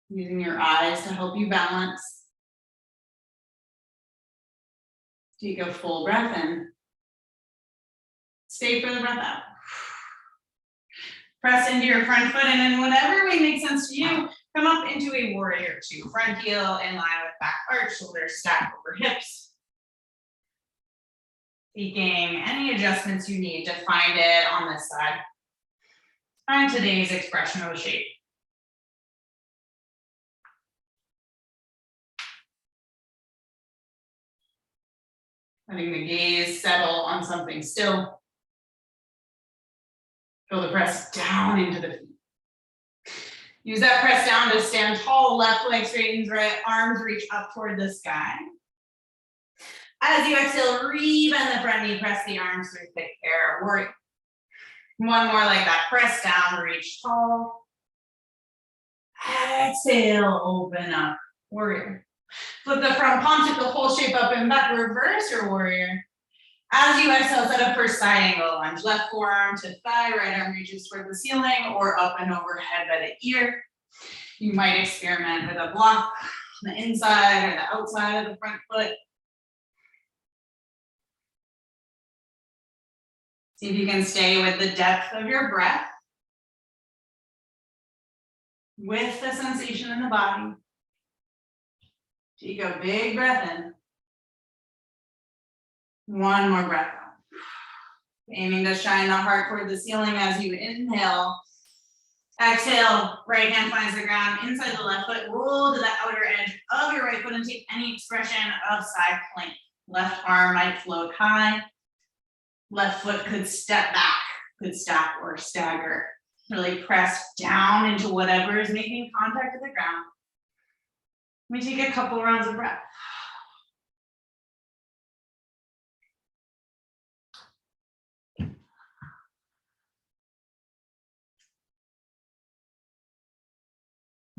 Using your eyes to help you balance. Take a full breath in. Stay for the breath out. Press into your front foot, and then whatever way makes sense to you, come up into a warrior two. Front heel in line with back arch, shoulders stacked over hips. Taking any adjustments you need to find it on this side. Find today's expression of a shape. Letting the gaze settle on something still. Feel the press down into the feet. Use that press down to stand tall, left leg straightens, right arms reach up toward the sky. As you exhale, rebend the front knee, press the arms through thick air, warrior. One more like that, press down, reach tall. Exhale, open up, warrior. Flip the front palm, tip the whole shape up and back, reverse your warrior. As you exhale, set up for side angle lunge. Left forearm to thigh, right arm reaches toward the ceiling or up and overhead by the ear. You might experiment with a block on the inside or the outside of the front foot. See if you can stay with the depth of your breath, with the sensation in the body. Take a big breath in. One more breath out. Aiming to shine the heart toward the ceiling as you inhale. Exhale, right hand finds the ground inside the left foot, roll to the outer edge of your right foot and take any expression of side plank. Left arm might float high. Left foot could step back, could stack or stagger. Really press down into whatever is making contact with the ground. Let me take a couple rounds of breath.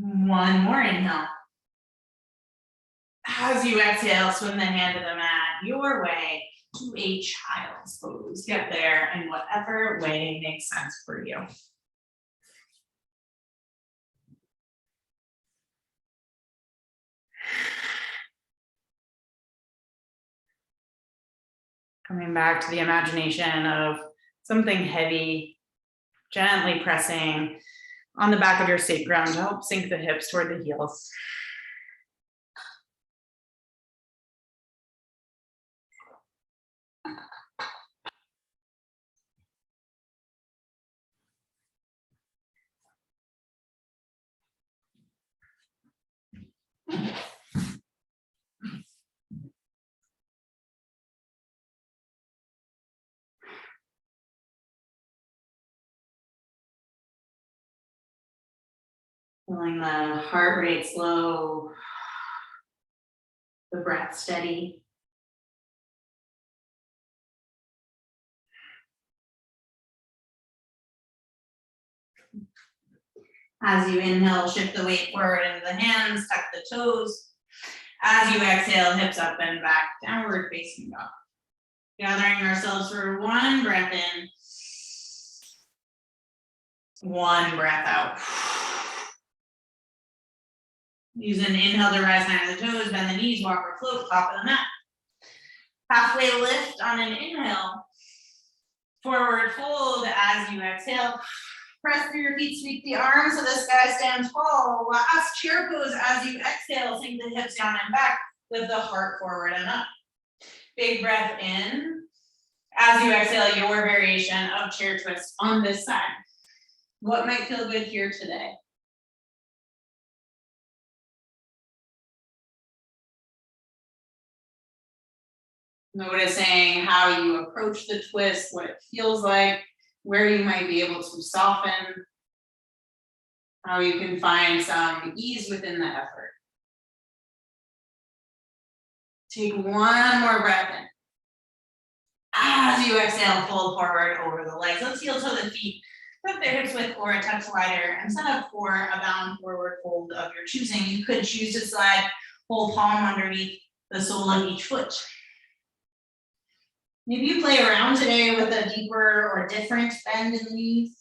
One more inhale. As you exhale, swing the hand to the mat your way to a child's pose. Get there in whatever way makes sense for you. Coming back to the imagination of something heavy, gently pressing on the back of your sacrum to help sink the hips toward the heels. Feeling the heart rate slow, the breath steady. As you inhale, shift the weight forward into the hands, tuck the toes. As you exhale, hips up and back, downward facing dog. Gathering ourselves for one breath in, one breath out. Use an inhale to rise high to the toes, bend the knees, walk or float, top of the mat. Halfway lift on an inhale. Forward fold as you exhale. Press through your feet, sweep the arms so the sky stands tall. Last chair pose as you exhale, sink the hips down and back with the heart forward and up. Big breath in. As you exhale, your variation of chair twist on this side. What might feel good here today? Noticing how you approach the twist, what it feels like, where you might be able to soften, how you can find some ease within the effort. Take one more breath in. As you exhale, fold forward over the legs. Let's heel toe the feet, put their hips width or a touch wider, and set up for a bound forward fold of your choosing. You could choose to slide whole palm underneath the sole of each foot. Maybe you play around today with a deeper or different bend in the knees.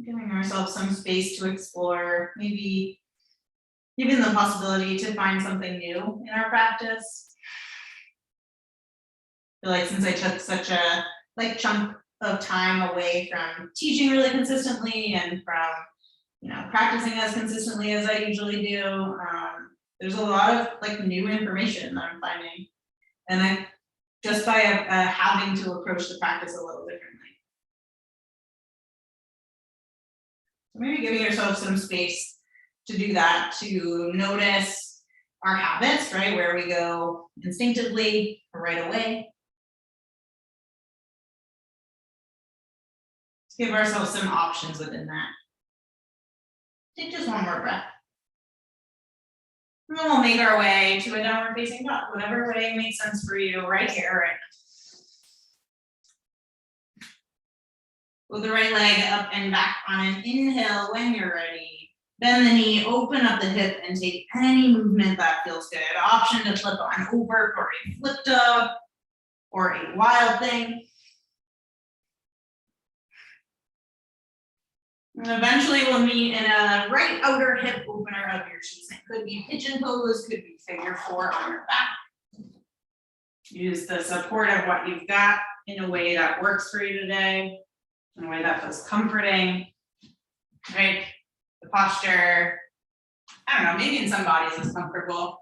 Giving ourselves some space to explore, maybe even the possibility to find something new in our practice. I feel like since I took such a chunk of time away from teaching really consistently and from practicing as consistently as I usually do, there's a lot of new information that I'm finding, and I just by having to approach the practice a little differently. So maybe giving yourself some space to do that, to notice our habits, right, where we go instinctively or right away. Let's give ourselves some options within that. Take just one more breath. And then we'll make our way to a downward facing dog, whatever way makes sense for you right here, right now. With the right leg up and back on an inhale when you're ready. Bend the knee, open up the hip, and take any movement that feels good. Option to flip on over for a flip dog or a wild thing. And eventually we'll meet in a right outer hip opener of your choosing. Could be pigeon pose, could be figure four on your back. Use the support of what you've got in a way that works for you today, in a way that feels comforting, right? The posture, I don't know, maybe in some bodies it's comfortable.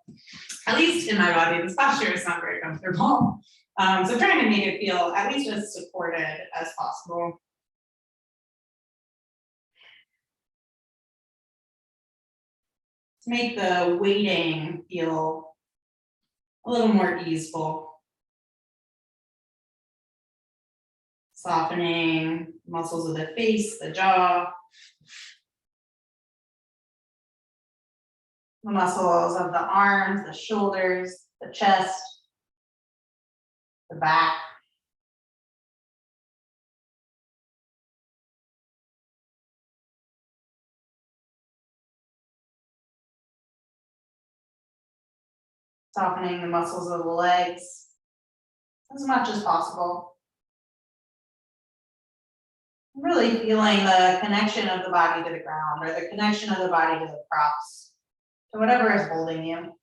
At least in my body, this posture is not very comfortable. So trying to make it feel at least as supported as possible. To make the weighting feel a little more easeful. Softening muscles of the face, the jaw. The muscles of the arms, the shoulders, the chest, the back. Softening the muscles of the legs as much as possible. Really feeling the connection of the body to the ground, or the connection of the body to the props, to whatever is holding you.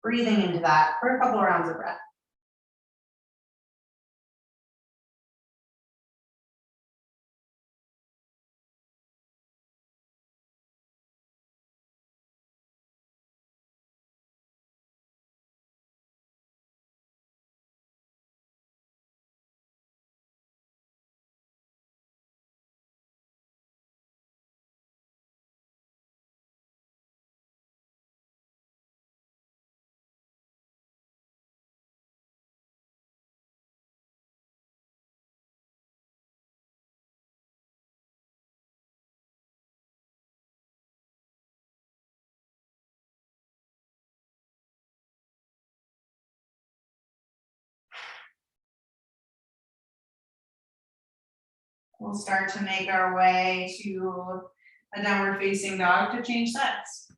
Breathing into that for a couple rounds of breath. We'll start to make our way to a downward facing dog to change sides.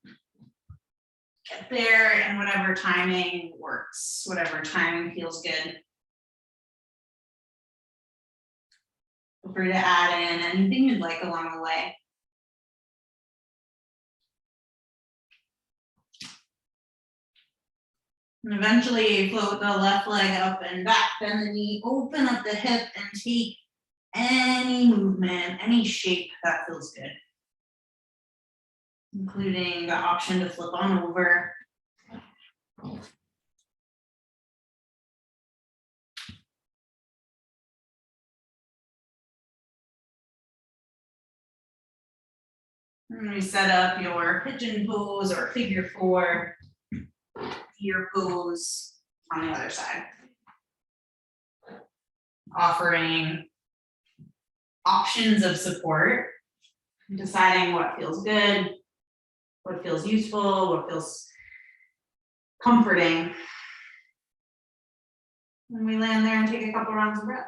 Get there in whatever timing works, whatever timing feels good. Feel free to add in anything you'd like along the way. And eventually float the left leg up and back, bend the knee, open up the hip and take any movement, any shape that feels good. Including the option to flip on over. And we set up your pigeon pose or figure four, deer pose on the other side. Offering options of support, deciding what feels good, what feels useful, what feels comforting. And we land there and take a couple rounds of breath.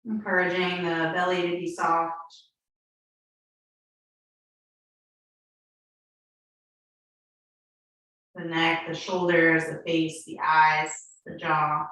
Encouraging the belly to be soft. The neck, the shoulders, the face, the eyes, the jaw.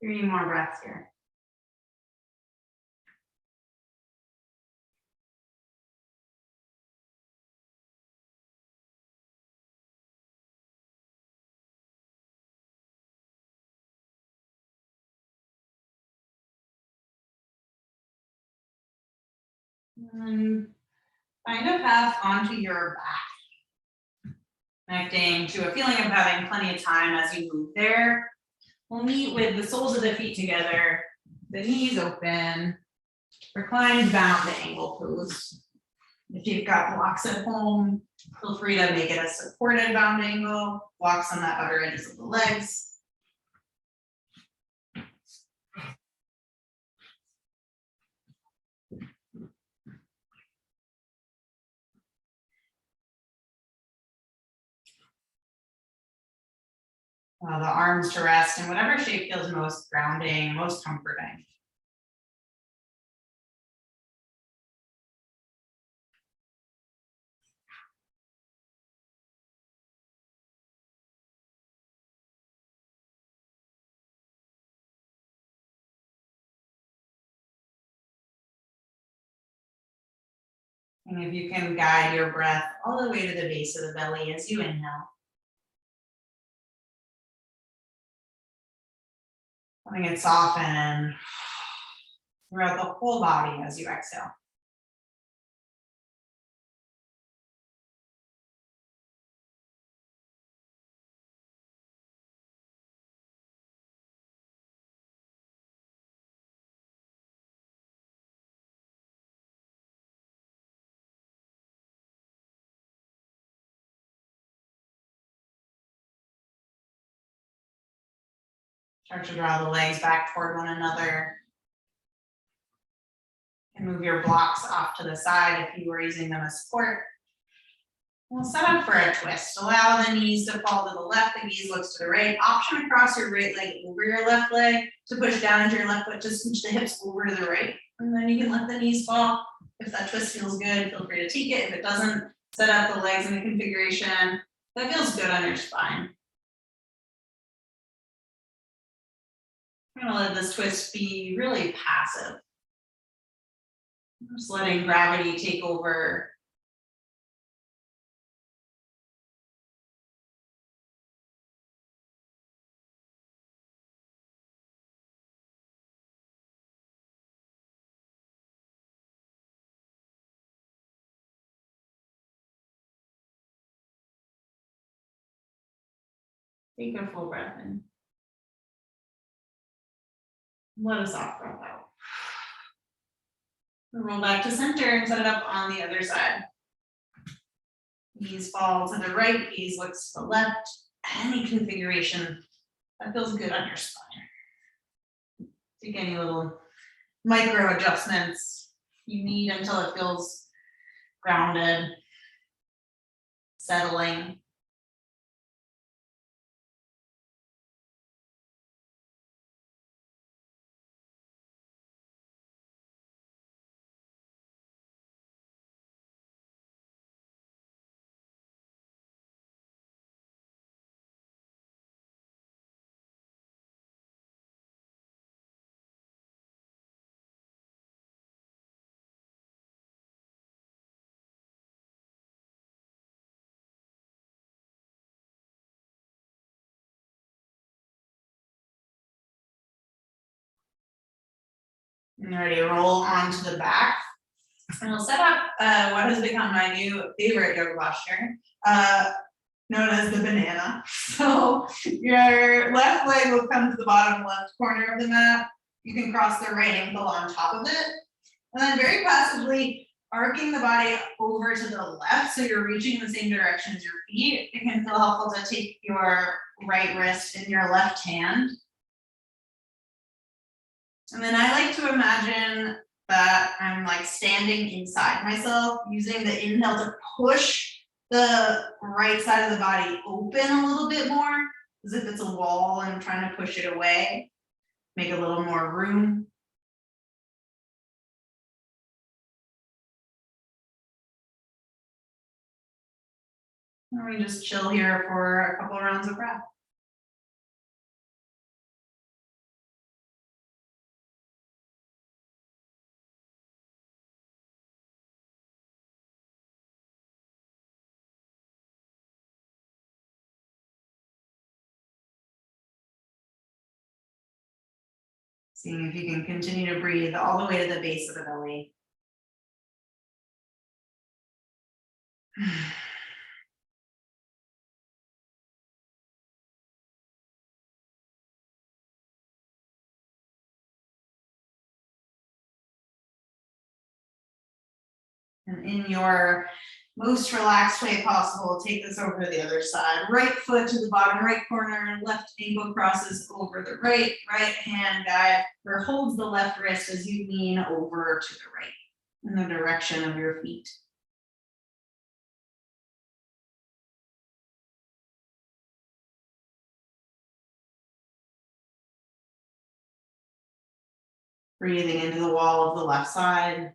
Three more breaths here. And find a path onto your back. Connecting to a feeling of having plenty of time as you move there. We'll meet with the soles of the feet together, the knees open, reclined bound angle pose. If you've got blocks at home, feel free to make it a supported bound angle, blocks on the outer edges of the legs. The arms to rest in whatever shape feels most grounding, most comforting. And if you can guide your breath all the way to the base of the belly as you inhale. Letting it soften throughout the whole body as you exhale. Start to draw the legs back toward one another. And move your blocks off to the side if you were using them as support. We'll set up for a twist. Allow the knees to fall to the left, the gaze looks to the right. Option across your right leg over your left leg to push down into your left foot, just scooch the hips over to the right. And then you can let the knees fall. If that twist feels good, feel free to take it. If it doesn't, set up the legs in a configuration that feels good on your spine. I'm gonna let this twist be really passive. Just letting gravity take over. Take a full breath in. Let a soft breath out. Roll back to center and set it up on the other side. Knees fall to the right, gaze looks to the left. Any configuration that feels good on your spine. Take any little micro adjustments you need until it feels grounded, settling. And ready to roll onto the back. And we'll set up what has become my new favorite yoga posture, known as the banana. So your left leg will come to the bottom left corner of the mat. You can cross the right ankle on top of it. And then very passively arcing the body over to the left, so you're reaching the same direction as your feet. It can feel helpful to take your right wrist in your left hand. And then I like to imagine that I'm like standing inside myself, using the inhale to push the right side of the body open a little bit more, as if it's a wall and I'm trying to push it away, make a little more room. And we just chill here for a couple of rounds of breath. Seeing if you can continue to breathe all the way to the base of the belly. And in your most relaxed way possible, take this over to the other side. Right foot to the bottom right corner, left ankle crosses over the right, right hand guide or holds the left wrist as you lean over to the right in the direction of your feet. Breathing into the wall of the left side.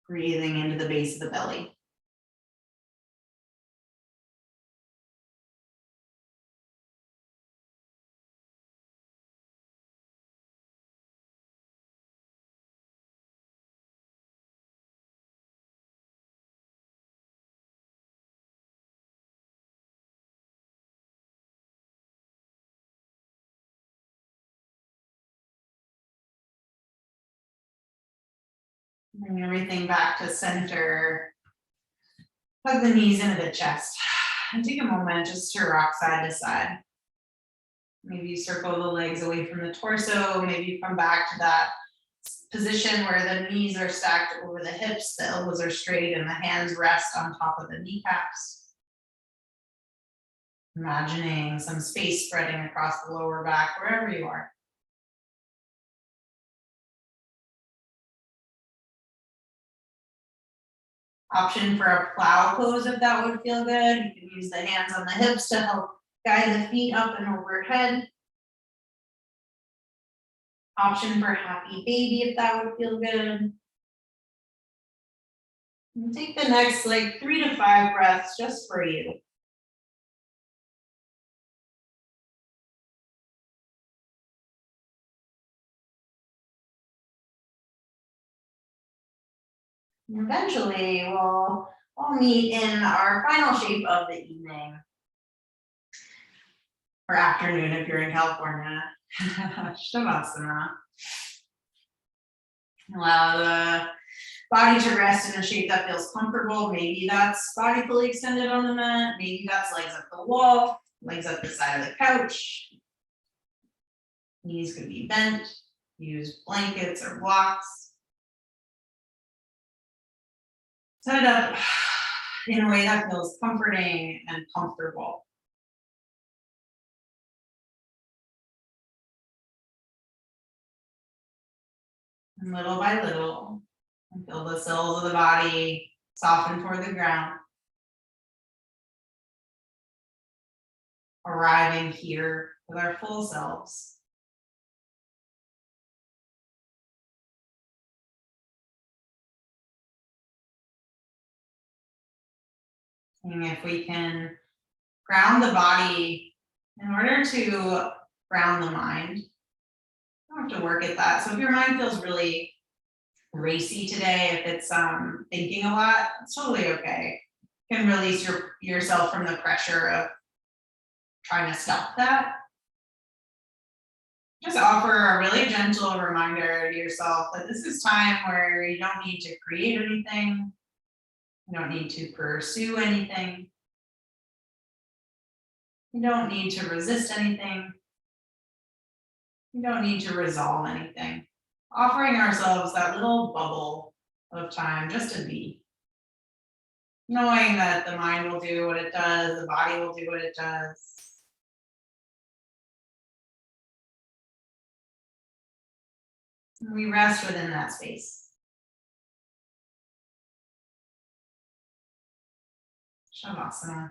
Breathing into the base of the belly. Bring everything back to center. Hug the knees into the chest. And take a moment just to rock side to side. Maybe you circle the legs away from the torso. Maybe you come back to that position where the knees are stacked over the hips, the elbows are straight, and the hands rest on top of the kneecaps. Imagining some space spreading across the lower back, wherever you are. Option for a plow pose if that would feel good. You can use the hands on the hips to help guide the feet up and overhead. Option for happy baby if that would feel good. And take the next like 3 to 5 breaths just for you. And eventually we'll all meet in our final shape of the evening. Or afternoon if you're in California. Shavasana. Allow the body to rest in a shape that feels comfortable. Maybe that's body fully extended on the mat. Maybe that's legs up the wall, legs up the side of the couch. Knees could be bent. Use blankets or blocks. Set it up in a way that feels comforting and comfortable. And little by little, feel the cells of the body soften toward the ground. Arriving here with our full selves. And if we can ground the body in order to ground the mind, you don't have to work at that. So if your mind feels really racy today, if it's thinking a lot, it's totally okay. You can release yourself from the pressure of trying to stop that. Just offer a really gentle reminder to yourself that this is time where you don't need to create anything. You don't need to pursue anything. You don't need to resist anything. You don't need to resolve anything. Offering ourselves that little bubble of time just to be. Knowing that the mind will do what it does, the body will do what it does. And we rest within that space. Shavasana.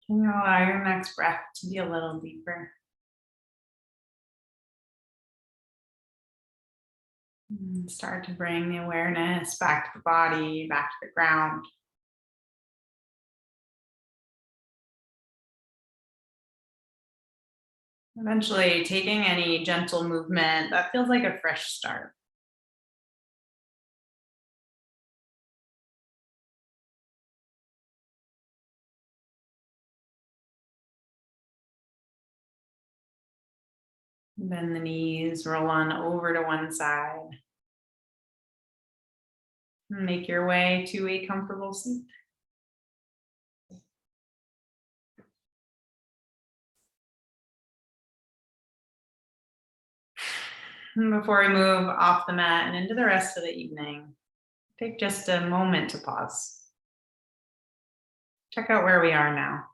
And you'll allow your next breath to be a little deeper. And start to bring the awareness back to the body, back to the ground. Eventually taking any gentle movement that feels like a fresh start. Bend the knees, roll on over to one side. Make your way to a comfortable seat. And before we move off the mat and into the rest of the evening, take just a moment to pause. Check out where we are now.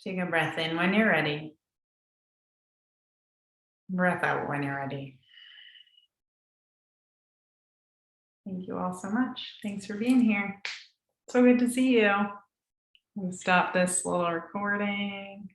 Take a breath in when you're ready. Breath out when you're ready. Thank you all so much. Thanks for being here. So good to see you. We'll stop this little recording.